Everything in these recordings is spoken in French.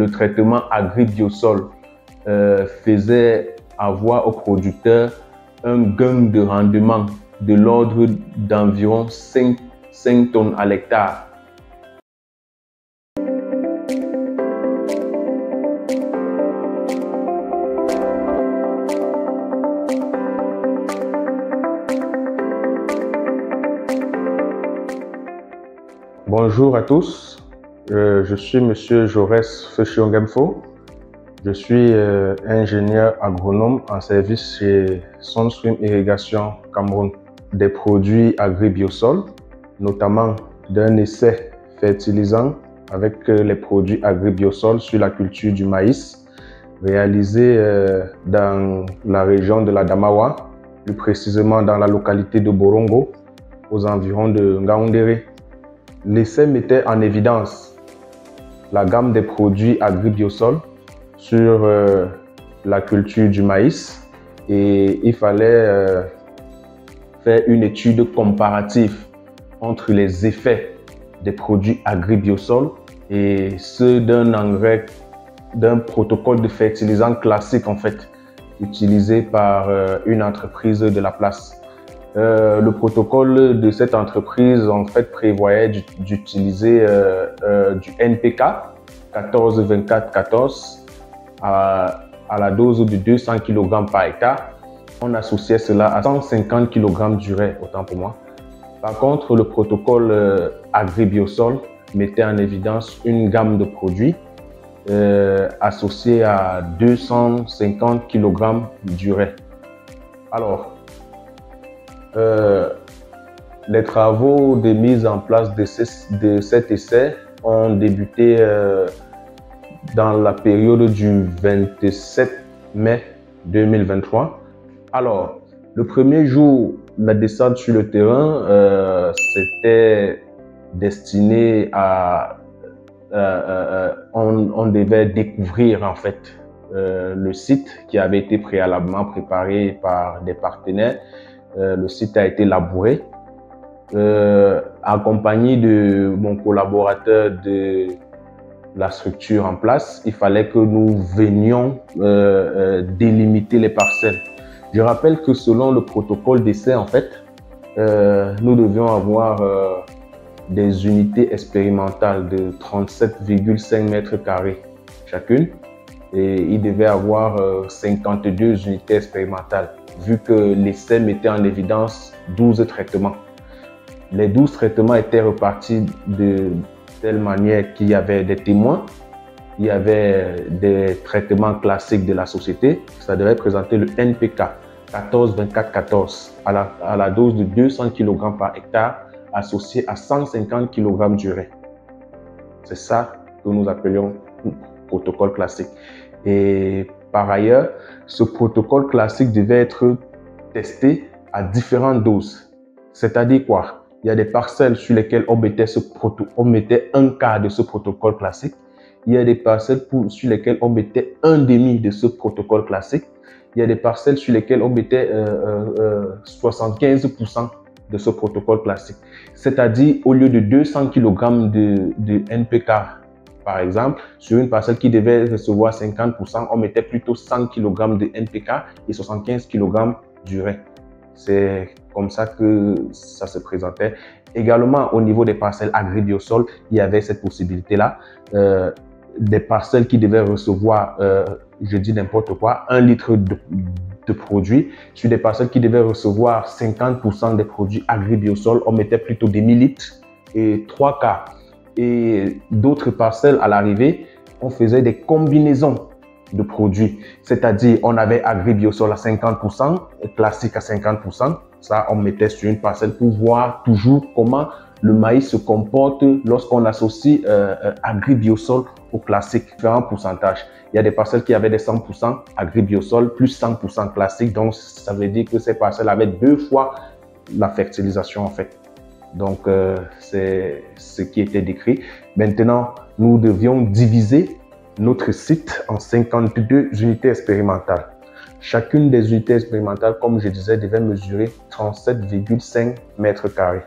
le traitement agri-biosol faisait avoir aux producteurs un gain de rendement de l'ordre d'environ 5 tonnes à l'hectare. Bonjour à tous, je suis Monsieur Jaurès Feuchiongemfo. Je suis ingénieur agronome en service chez Sunswim Irrigation Cameroun. Des produits agri-biosol, notamment d'un essai fertilisant avec les produits agri-biosol sur la culture du maïs, réalisé dans la région de la Damawa, plus précisément dans la localité de Borongo, aux environs de Ngaoundéré. L'essai mettait en évidence la gamme des produits agri-biosol sur la culture du maïs et il fallait faire une étude comparative entre les effets des produits agri-biosol et ceux d'un protocole de fertilisant classique en fait, utilisé par une entreprise de la place. Le protocole de cette entreprise en fait prévoyait d'utiliser du NPK 14-24-14 à la dose de 200 kg par hectare. On associait cela à 150 kg d'urée, autant pour moi. Par contre, le protocole agri-biosol mettait en évidence une gamme de produits associés à 250 kg d'urée. Alors, les travaux de mise en place de cet essai ont débuté dans la période du 27 mai 2023. Alors, le premier jour, la descente sur le terrain, c'était destiné à... on devait découvrir en fait le site qui avait été préalablement préparé par des partenaires. Le site a été labouré, accompagné de mon collaborateur de la structure en place. Il fallait que nous venions délimiter les parcelles. Je rappelle que selon le protocole d'essai, en fait, nous devions avoir des unités expérimentales de 37,5 mètres carrés chacune et il devait avoir 52 unités expérimentales, vu que l'essai mettait en évidence 12 traitements. Les 12 traitements étaient repartis de telle manière qu'il y avait des témoins, il y avait des traitements classiques de la société. Ça devait présenter le NPK 14-24-14 à la dose de 200 kg par hectare associé à 150 kg d'urée. C'est ça que nous appelions protocole classique. Et par ailleurs, ce protocole classique devait être testé à différentes doses. C'est-à-dire quoi? Il y a des parcelles sur lesquelles on mettait un quart de ce protocole classique. Il y a des parcelles sur lesquelles on mettait un demi de ce protocole classique. Il y a des parcelles sur lesquelles on mettait 75% de ce protocole classique. C'est-à-dire, au lieu de 200 kg de NPK, par exemple, sur une parcelle qui devait recevoir 50%, on mettait plutôt 100 kg de NPK et 75 kg d'urée. C'est comme ça que ça se présentait. Également, au niveau des parcelles agri-biosol, il y avait cette possibilité-là. Des parcelles qui devaient recevoir, je dis n'importe quoi, 1 litre de produits. Sur des parcelles qui devaient recevoir 50% des produits agri-biosol, on mettait plutôt des millilitres et 3 quarts. Et d'autres parcelles, à l'arrivée, on faisait des combinaisons de produits. C'est-à-dire, on avait agri-biosol à 50%, classique à 50%. Ça, on mettait sur une parcelle pour voir toujours comment le maïs se comporte lorsqu'on associe agri-biosol au classique. Différents pourcentages. Il y a des parcelles qui avaient des 100% agri-biosol plus 100% classique. Donc, ça veut dire que ces parcelles avaient 2 fois la fertilisation en fait. Donc, c'est ce qui était décrit. Maintenant, nous devions diviser notre site en 52 unités expérimentales. Chacune des unités expérimentales, comme je disais, devait mesurer 37,5 mètres carrés.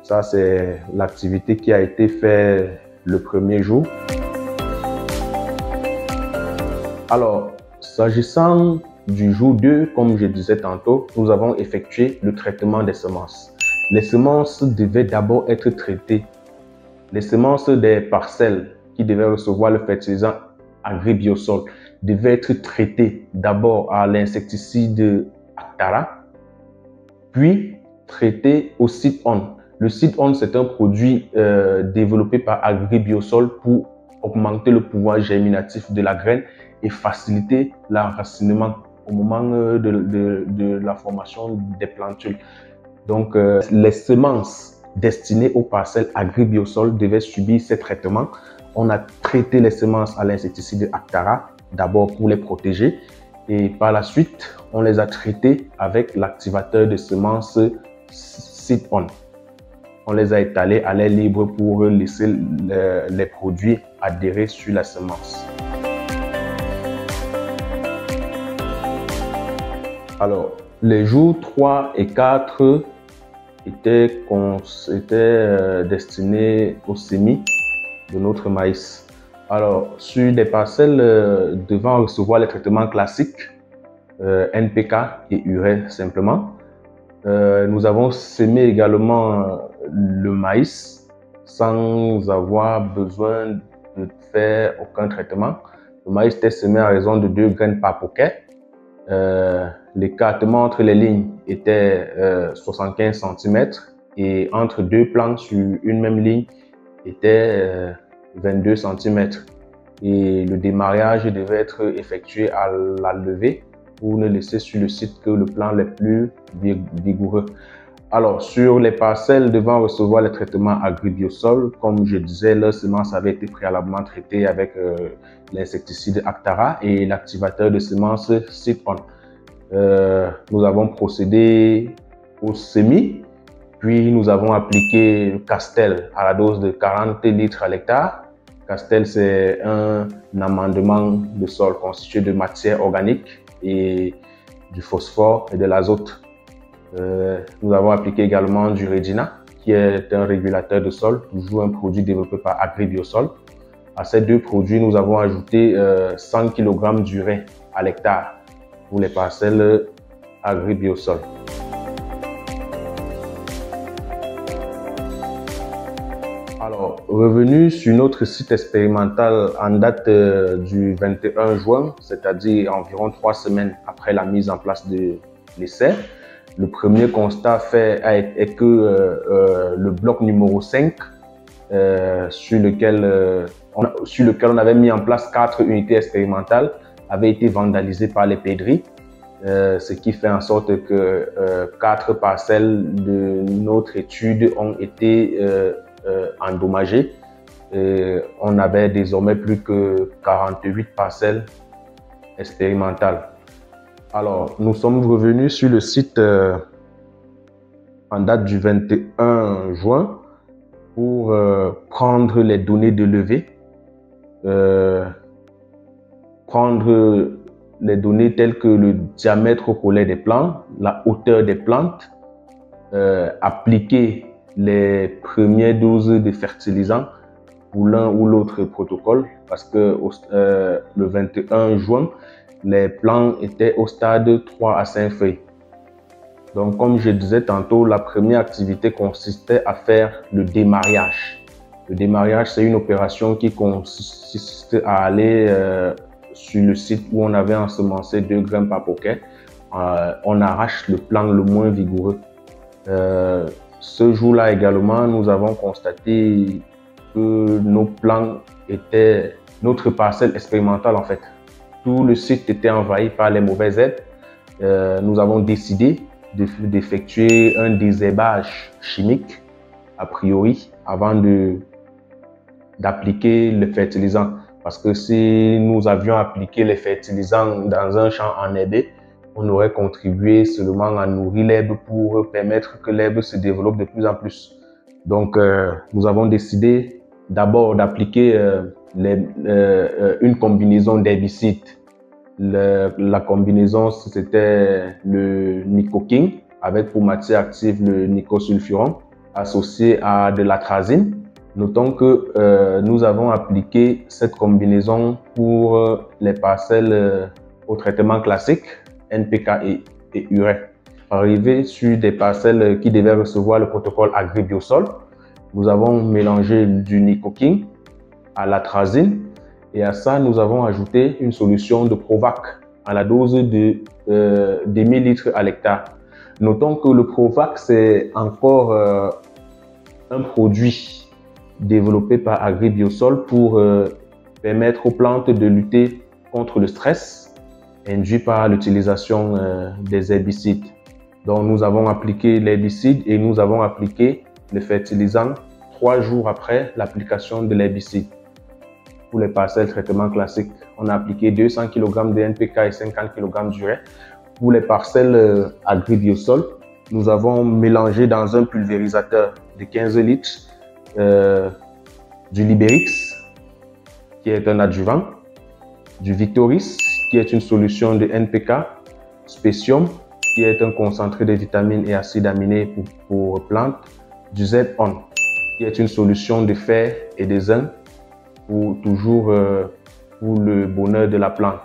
Ça, c'est l'activité qui a été faite le premier jour. Alors, s'agissant du jour 2, comme je disais tantôt, nous avons effectué le traitement des semences. Les semences devaient d'abord être traitées. Les semences des parcelles qui devaient recevoir le fertilisant Agribiosol devaient être traitées d'abord à l'insecticide Actara, puis traitées au Seed-On. Le Seed-On, c'est un produit développé par Agribiosol pour augmenter le pouvoir germinatif de la graine et faciliter l'enracinement au moment de la formation des plantules. Donc, les semences destinées aux parcelles Agribiosol devaient subir ces traitements. On a traité les semences à l'insecticide Actara, d'abord pour les protéger, et par la suite, on les a traitées avec l'activateur de semences Seed-On. On les a étalées à l'air libre pour laisser les produits adhérer sur la semence. Alors, les jours 3 et 4 étaient destinés au semis de notre maïs. Alors, sur des parcelles devant recevoir les traitements classiques, NPK et urée simplement, nous avons semé également le maïs sans avoir besoin de faire aucun traitement. Le maïs était semé à raison de 2 graines par poquet. L'écartement entre les lignes était 75 cm et entre deux plants sur une même ligne était 22 cm. Et le démarrage devait être effectué à la levée pour ne laisser sur le site que le plant les plus vigoureux. Alors, sur les parcelles devant recevoir les traitements Agribiosol, comme je disais, leurs semences avaient été préalablement traitées avec l'insecticide Actara et l'activateur de semences Seed-On. Nous avons procédé au semis, puis nous avons appliqué le Castel à la dose de 40 litres à l'hectare. Castel, c'est un amendement de sol constitué de matière organique et du phosphore et de l'azote. Nous avons appliqué également du Regina, qui est un régulateur de sol, toujours un produit développé par Agribiosol. À ces deux produits, nous avons ajouté 100 kg d'urée à l'hectare pour les parcelles Agribiosol. Alors, revenu sur notre site expérimental en date du 21 juin, c'est-à-dire environ 3 semaines après la mise en place de l'essai, le premier constat fait est que le bloc numéro 5, sur lequel on avait mis en place 4 unités expérimentales, avait été vandalisé par les pèderies, ce qui fait en sorte que 4 parcelles de notre étude ont été endommagées. On avait désormais plus que 48 parcelles expérimentales. Alors, nous sommes revenus sur le site en date du 21 juin pour prendre les données de levée, prendre les données telles que le diamètre au collet des plants, la hauteur des plantes, appliquer les premières doses de fertilisants pour l'un ou l'autre protocole, parce que le 21 juin, les plants étaient au stade 3 à 5 feuilles. Donc, comme je disais tantôt, la première activité consistait à faire le démariage. Le démariage, c'est une opération qui consiste à aller sur le site où on avait ensemencé 2 graines par poquet. On arrache le plant le moins vigoureux. Ce jour-là également, nous avons constaté que nos plants étaient, notre parcelle expérimentale en fait, tout le site était envahi par les mauvaises herbes. Nous avons décidé d'effectuer un désherbage chimique a priori avant d'appliquer le fertilisant. Parce que si nous avions appliqué les fertilisants dans un champ enherbé, on aurait contribué seulement à nourrir l'herbe pour permettre que l'herbe se développe de plus en plus. Donc, nous avons décidé d'abord d'appliquer une combinaison d'herbicides. La combinaison, c'était le Nicoking avec pour matière active le nicosulfuron associé à de l'atrazine Notons que nous avons appliqué cette combinaison pour les parcelles au traitement classique, NPK et urée. Arrivé sur des parcelles qui devaient recevoir le protocole Agri-Biosol, nous avons mélangé du Nicoking à l'atrazine et à ça, nous avons ajouté une solution de Provac à la dose de 1000 litres à l'hectare. Notons que le Provac, c'est encore un produit développé par Agri-Biosol pour permettre aux plantes de lutter contre le stress induit par l'utilisation des herbicides. Donc, nous avons appliqué l'herbicide et nous avons appliqué le fertilisant 3 jours après l'application de l'herbicide. Pour les parcelles traitement classique, on a appliqué 200 kg de NPK et 50 kg d'urée. Pour les parcelles Agri-Biosol, nous avons mélangé dans un pulvérisateur de 15 litres du Liberix, qui est un adjuvant, du Victoris, qui est une solution de NPK, Specium, qui est un concentré de vitamines et acides aminés pour plantes, du Z-On, qui est une solution de fer et de zinc pour le bonheur de la plante.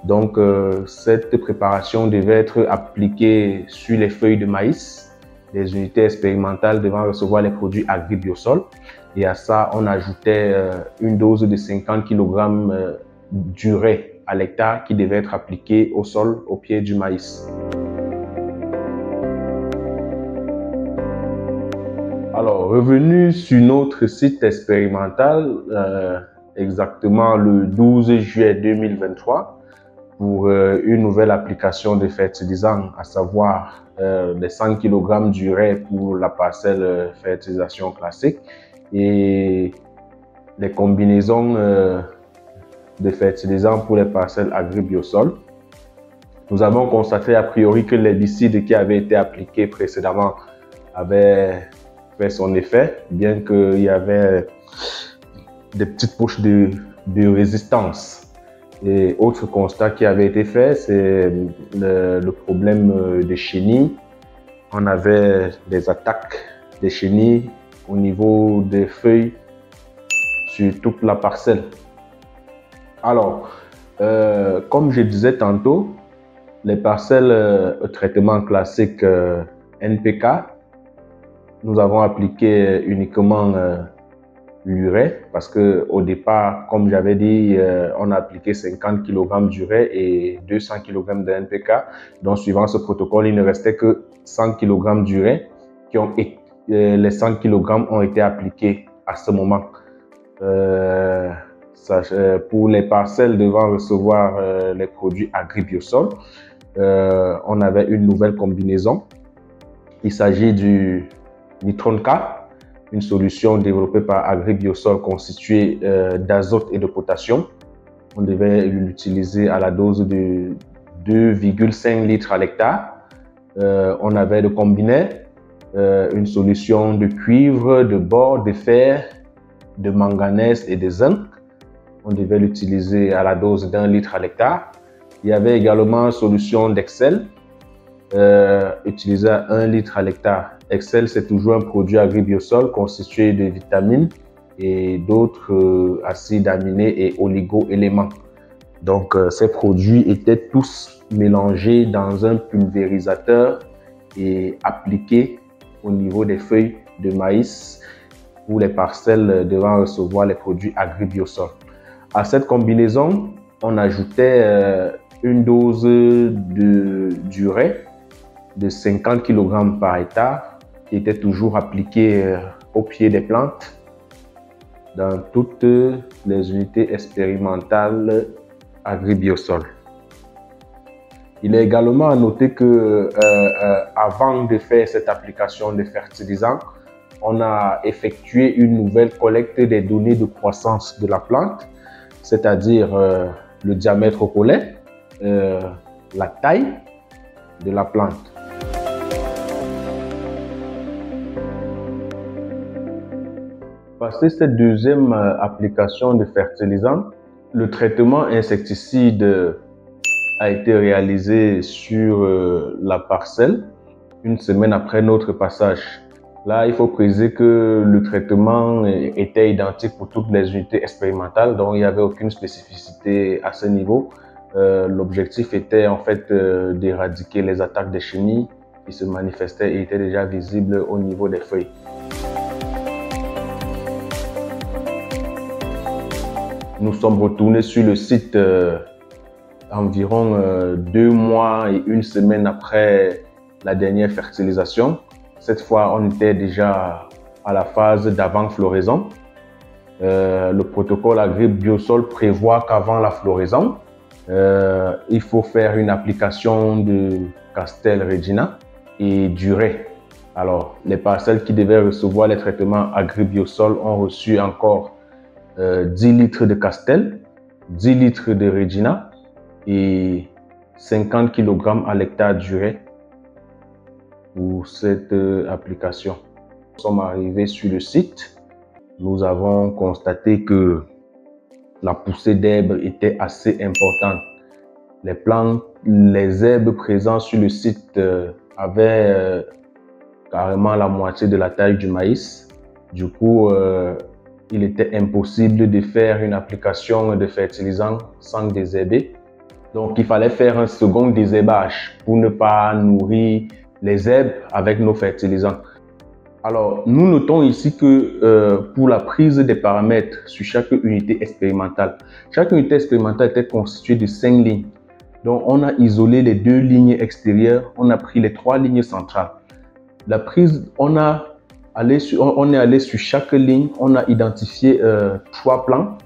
Donc, cette préparation devait être appliquée sur les feuilles de maïs. Les unités expérimentales devant recevoir les produits Agri-Biosol. Et à ça, on ajoutait une dose de 50 kg d'urée à l'hectare qui devait être appliquée au sol, au pied du maïs. Alors, revenu sur notre site expérimental, exactement le 12 juillet 2023, pour une nouvelle application de fertilisant, à savoir les 100 kg d'urée pour la parcelle fertilisation classique et les combinaisons de fertilisants pour les parcelles Agri-Biosol. Nous avons constaté a priori que l'herbicide qui avait été appliqué précédemment avait fait son effet, bien qu'il y avait des petites poches de résistance. Et autre constat qui avait été fait, c'est le problème des chenilles. On avait des attaques des chenilles au niveau des feuilles sur toute la parcelle. Alors, comme je disais tantôt, les parcelles traitement classique NPK, nous avons appliqué uniquement l'urée parce que au départ, comme j'avais dit, on a appliqué 50 kg d'urée et 200 kg de NPK. Donc, suivant ce protocole, il ne restait que 100 kg d'urée les 100 kg ont été appliqués à ce moment. Pour les parcelles devant recevoir les produits Agri-Biosol, on avait une nouvelle combinaison. Il s'agit du Nitron K, une solution développée par Agri-Biosol constituée d'azote et de potassium. On devait l'utiliser à la dose de 2,5 litres à l'hectare. On avait le combiné, une solution de cuivre, de bore, de fer, de manganèse et de zinc. On devait l'utiliser à la dose d'1 litre à l'hectare. Il y avait également une solution d'Excel, utilisée à 1 litre à l'hectare. Excel, c'est toujours un produit Agri-Biosol constitué de vitamines et d'autres acides aminés et oligo-éléments. Donc, ces produits étaient tous mélangés dans un pulvérisateur et appliqués au niveau des feuilles de maïs pour les parcelles devant recevoir les produits Agri-Biosol. À cette combinaison, on ajoutait une dose d'urée de 50 kg par hectare qui était toujours appliquée au pied des plantes dans toutes les unités expérimentales Agri-Biosol. Il est également à noter que avant de faire cette application de fertilisant, on a effectué une nouvelle collecte des données de croissance de la plante, c'est-à-dire le diamètre au collet, la taille de la plante. Passé cette deuxième application de fertilisant, le traitement insecticide a été réalisé sur la parcelle une semaine après notre passage. Là, il faut préciser que le traitement était identique pour toutes les unités expérimentales, donc il n'y avait aucune spécificité à ce niveau. L'objectif était en fait d'éradiquer les attaques des chenilles qui se manifestaient et étaient déjà visibles au niveau des feuilles. Nous sommes retournés sur le site environ 2 mois et 1 semaine après la dernière fertilisation. Cette fois, on était déjà à la phase d'avant-floraison. Le protocole Agri-Biosol prévoit qu'avant la floraison, il faut faire une application de Castel Regina et d'urée. Alors, les parcelles qui devaient recevoir les traitements Agri-Biosol ont reçu encore 10 litres de Castel, 10 litres de Regina et 50 kg à l'hectare d'urée pour cette application. Nous sommes arrivés sur le site. Nous avons constaté que la poussée d'herbes était assez importante. Les herbes présentes sur le site avaient carrément la moitié de la taille du maïs. Du coup, il était impossible de faire une application de fertilisant sans désherber. Donc, il fallait faire un second désherbage pour ne pas nourrir les herbes avec nos fertilisants. Alors, nous notons ici que pour la prise des paramètres sur chaque unité expérimentale, chaque unité expérimentale était constituée de 5 lignes. Donc, on a isolé les 2 lignes extérieures, on a pris les 3 lignes centrales. La prise, on est allé sur chaque ligne, on a identifié 3 plans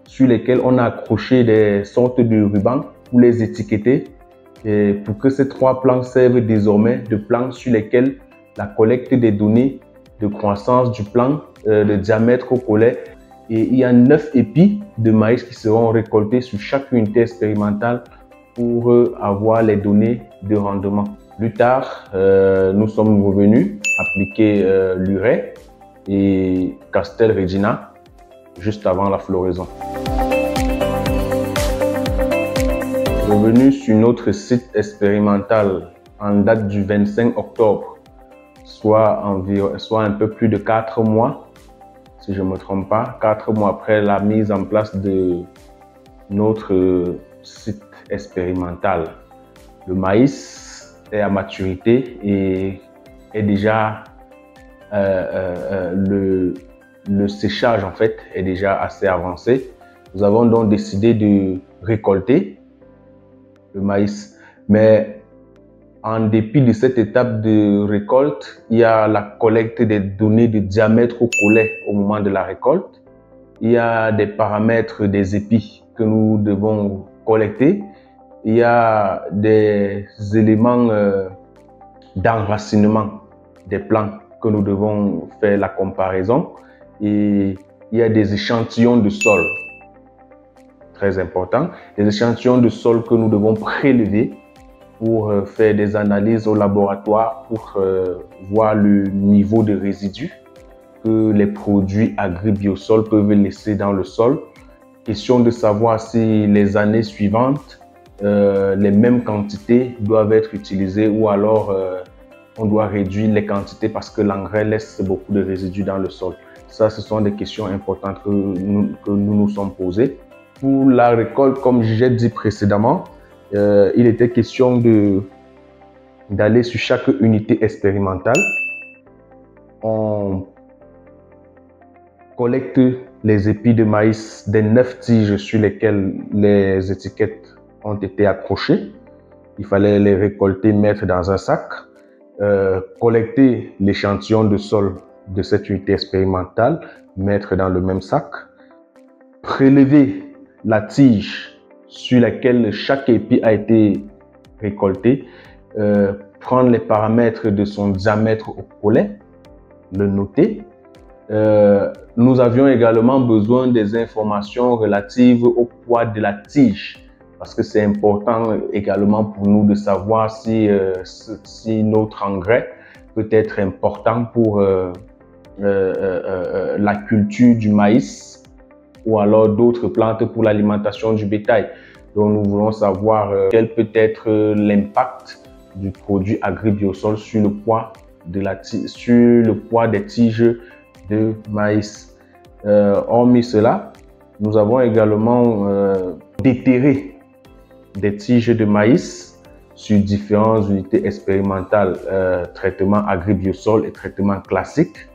sur lesquels on a accroché des sortes de rubans pour les étiqueter et pour que ces 3 plans servent désormais de plans sur lesquels la collecte des données de croissance du plant, de diamètre au collet. Et il y a 9 épis de maïs qui seront récoltés sur chaque unité expérimentale pour avoir les données de rendement. Plus tard, nous sommes revenus appliquer l'urée et Castel Regina juste avant la floraison. Revenu sur notre site expérimental en date du 25 octobre, soit un peu plus de 4 mois, si je ne me trompe pas, 4 mois après la mise en place de notre site expérimental. Le maïs est à maturité et est déjà le séchage en fait est déjà assez avancé. Nous avons donc décidé de récolter le maïs, mais en dépit de cette étape de récolte, il y a la collecte des données de diamètre au collet au moment de la récolte. Il y a des paramètres des épis que nous devons collecter. Il y a des éléments d'enracinement des plants que nous devons faire la comparaison. Et il y a des échantillons de sol, très important, des échantillons de sol que nous devons prélever pour faire des analyses au laboratoire pour voir le niveau de résidus que les produits Agri-Biosol peuvent laisser dans le sol. Question de savoir si les années suivantes, les mêmes quantités doivent être utilisées ou alors on doit réduire les quantités parce que l'engrais laisse beaucoup de résidus dans le sol. Ça, ce sont des questions importantes que nous sommes posées. Pour la récolte, comme j'ai dit précédemment, il était question d'aller sur chaque unité expérimentale. On collecte les épis de maïs des 9 tiges sur lesquelles les étiquettes ont été accrochées. Il fallait les récolter, mettre dans un sac, collecter l'échantillon de sol de cette unité expérimentale, mettre dans le même sac, prélever la tige sur laquelle chaque épi a été récolté, prendre les paramètres de son diamètre au collet, le noter. Nous avions également besoin des informations relatives au poids de la tige parce que c'est important également pour nous de savoir si notre engrais peut être important pour la culture du maïs ou alors d'autres plantes pour l'alimentation du bétail. Donc nous voulons savoir quel peut être l'impact du produit Agri-Biosol sur le poids sur le poids des tiges de maïs. Hormis cela, nous avons également déterré des tiges de maïs sur différentes unités expérimentales, traitement agri-biosol et traitement classique,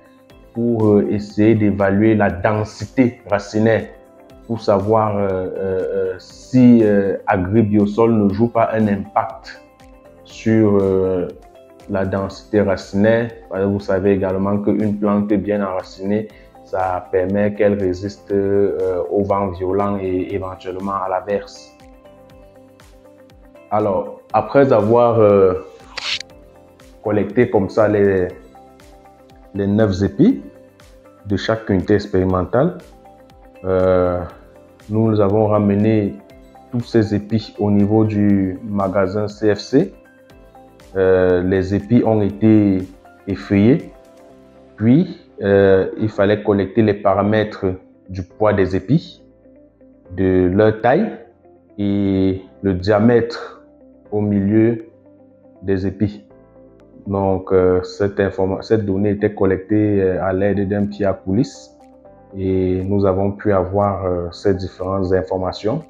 pour essayer d'évaluer la densité racinaire, pour savoir si agri-biosol ne joue pas un impact sur la densité racinaire. Vous savez également qu'une plante bien enracinée, ça permet qu'elle résiste au vent violent et éventuellement à l'averse. Alors, après avoir collecté comme ça les 9 épis de chaque unité expérimentale, nous avons ramené tous ces épis au niveau du magasin CFC. Les épis ont été effeuillés, puis il fallait collecter les paramètres du poids des épis, de leur taille et le diamètre au milieu des épis. Donc cette donnée était collectée à l'aide d'un pied à coulisse et nous avons pu avoir ces différentes informations.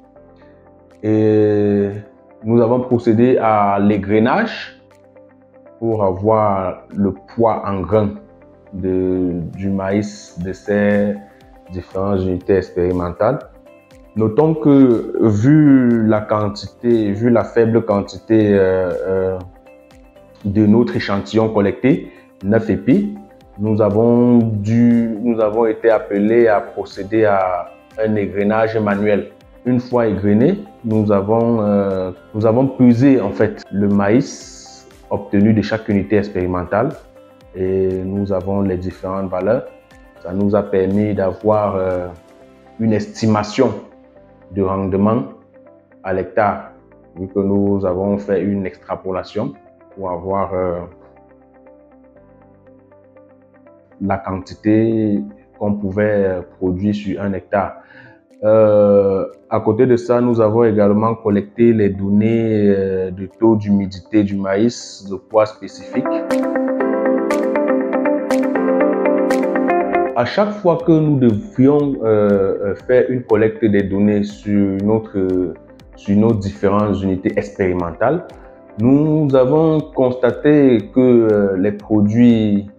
Et nous avons procédé à l'égrenage pour avoir le poids en grains du maïs de ces différentes unités expérimentales. Notons que vu la faible quantité de notre échantillon collecté, 9 épis, nous avons été appelés à procéder à un égrenage manuel. Une fois égrené, nous avons pesé en fait le maïs obtenu de chaque unité expérimentale et nous avons les différentes valeurs. Ça nous a permis d'avoir une estimation de rendement à l'hectare, vu que nous avons fait une extrapolation pour avoir la quantité qu'on pouvait produire sur un hectare. À côté de ça, nous avons également collecté les données de taux d'humidité du maïs, de poids spécifique. À chaque fois que nous devions faire une collecte des données sur nos différentes unités expérimentales, nous avons constaté que les produits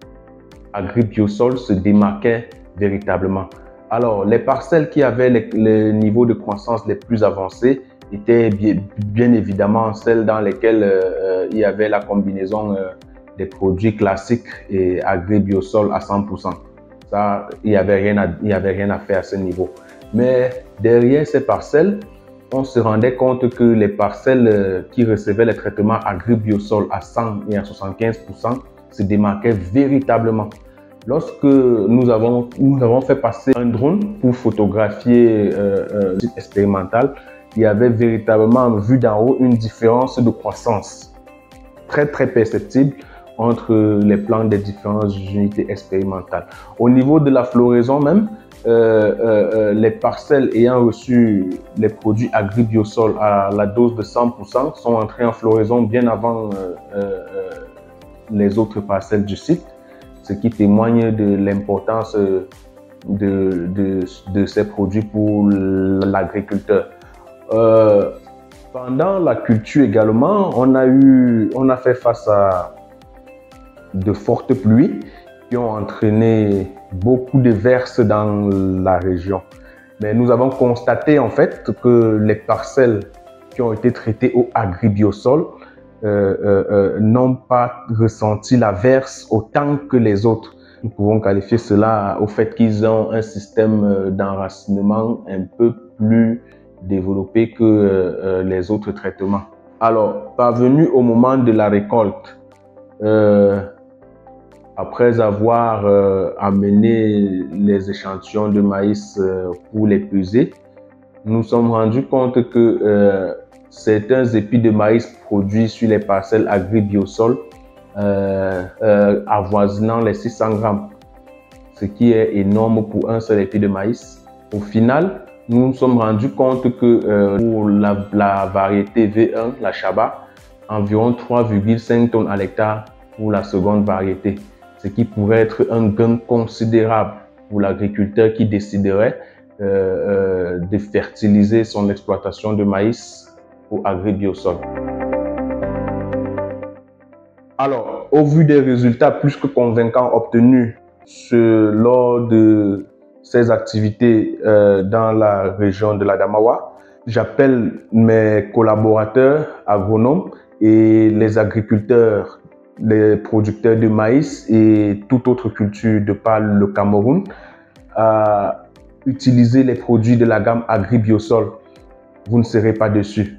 agri-biosol se démarquaient véritablement. Alors, les parcelles qui avaient les niveaux de croissance les plus avancés étaient bien évidemment celles dans lesquelles il y avait la combinaison des produits classiques et agri-biosol à 100%. Ça, il n'y avait rien à faire à ce niveau. Mais derrière ces parcelles, on se rendait compte que les parcelles qui recevaient les traitements agri-biosol à 100 et à 75% se démarquaient véritablement. Lorsque nous avons fait passer un drone pour photographier le site expérimental, il y avait véritablement, vu d'en haut, une différence de croissance très perceptible entre les plants des différentes unités expérimentales. Au niveau de la floraison même, les parcelles ayant reçu les produits agri-biosol à la dose de 100% sont entrées en floraison bien avant les autres parcelles du site, ce qui témoigne de l'importance de ces produits pour l'agriculteur. Pendant la culture également, on a fait face à de fortes pluies qui ont entraîné beaucoup de verses dans la région. Mais nous avons constaté en fait que les parcelles qui ont été traitées au agri-biosol n'ont pas ressenti la verse autant que les autres. Nous pouvons qualifier cela au fait qu'ils ont un système d'enracinement un peu plus développé que les autres traitements. Alors, parvenu au moment de la récolte, après avoir amené les échantillons de maïs pour les peser, nous sommes rendus compte que certains épis de maïs produits sur les parcelles agri-biosol avoisinant les 600 grammes, ce qui est énorme pour un seul épi de maïs. Au final, nous nous sommes rendus compte que pour la variété V1, la Chaba, environ 3,5 tonnes à l'hectare pour la seconde variété, ce qui pourrait être un gain considérable pour l'agriculteur qui déciderait de fertiliser son exploitation de maïs au agri-biosol. Alors, au vu des résultats plus que convaincants obtenus lors de ces activités dans la région de l'Adamawa, j'appelle mes collaborateurs agronomes et les agriculteurs, les producteurs de maïs et toute autre culture de par le Cameroun à utiliser les produits de la gamme Agri-Biosol. Vous ne serez pas déçus.